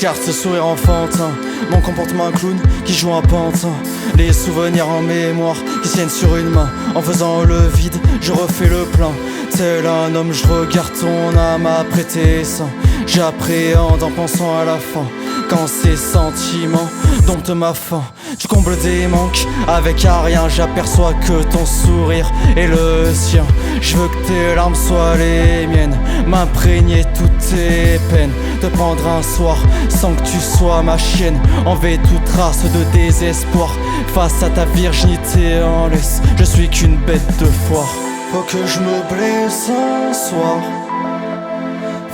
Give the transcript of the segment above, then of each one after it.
garde ce sourire enfantin, mon comportement un clown qui joue un pantin. Les souvenirs en mémoire qui tiennent sur une main. En faisant le vide, je refais le plein. Tel un homme, je regarde ton âme apprêter sang. J'appréhende en pensant à la fin. Quand ces sentiments domptent ma faim, tu combles des manques avec à rien. J'aperçois que ton sourire est le sien. Je veux que tes larmes soient les miennes, m'imprégner toutes tes peines, te prendre un soir sans que tu sois ma chienne. Enlever toute trace de désespoir face à ta virginité en laisse. Je suis qu'une bête de foire. Faut que je me blesse un soir.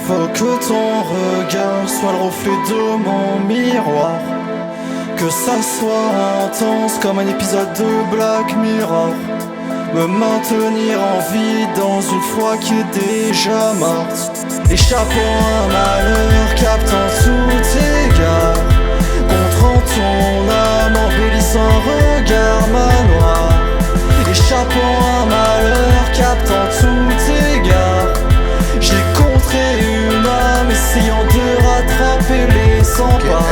Faut que ton regard soit le reflet de mon miroir. Que ça soit intense comme un épisode de Black Mirror. Me maintenir en vie dans une foi qui est déjà morte. Échappant à un malheur, captant tout égard. Contrant ton âme, embellissant un regard manoir. Échappant à un malheur, captant tout égard. J'ai contré une âme, essayant de rattraper les 100 pas.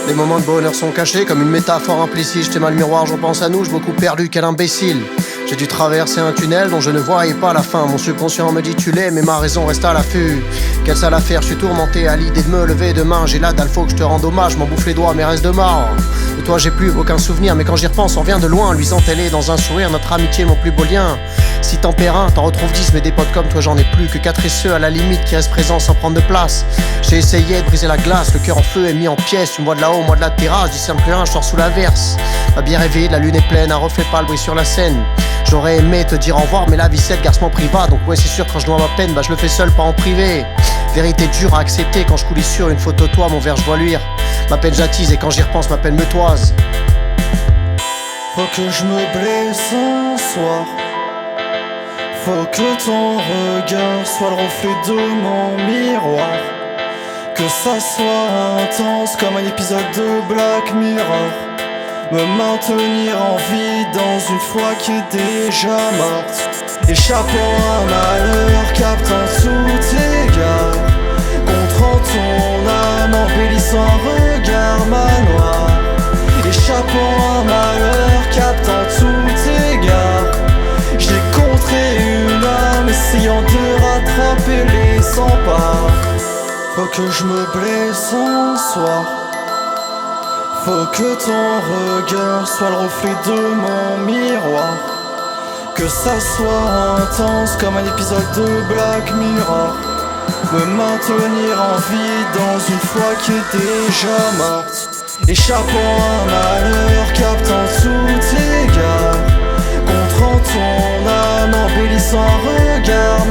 Les moments de bonheur sont cachés comme une métaphore implicite. J'étais mal miroir, je repense à nous, je beaucoup perdu, quel imbécile. J'ai dû traverser un tunnel dont je ne voyais pas la fin. Mon subconscient me dit tu l'es, mais ma raison reste à l'affût. Quelle sale affaire, je suis tourmenté à l'idée de me lever demain. J'ai la dalle, faut que je te rende hommage, m'en bouffe les doigts, mais reste de marre. De toi j'ai plus aucun souvenir, mais quand j'y repense on vient de loin. Luisant elle est dans un sourire, notre amitié mon plus beau lien. Si t'en perds un, t'en retrouves 10, mais des potes comme toi j'en ai plus que 4 et ceux à la limite qui restent présents sans prendre de place. J'ai essayé de briser la glace, le cœur en feu est mis en pièces. Tu me vois de là-haut, moi de la terrasse, je discerne plus rien, je sors sous l'averse. Ma bière est vide, la lune est pleine, un reflet pâle brille sur la scène. J'aurais aimé te dire au revoir, mais la vie c'est le garçon privat. Donc ouais c'est sûr, quand je dois ma peine, bah je le fais seul, pas en privé. Vérité dure à accepter, quand je coulais sur une photo de toi, mon verre je vois luire. Ma peine j'attise et quand j'y repense, ma peine me toise. Faut que je me blesse un soir. Faut que ton regard soit le reflet de mon miroir. Que ça soit intense comme un épisode de Black Mirror. Me maintenir en vie dans une foi qui est déjà morte. Échappant à un malheur, captant tout égard. Contrant ton âme, embellissant un regard manoir. Échappant à un malheur, captant tout égard. J'ai contré une âme, essayant de rattraper les 100 pas. Faut que je me blesse un soir. Faut que ton regard soit le reflet de mon miroir. Que ça soit intense comme un épisode de Black Mirror. Me maintenir en vie dans une foi qui est déjà morte. Échappant à un malheur, captant tout égard. Contrant ton âme, embellissant un regard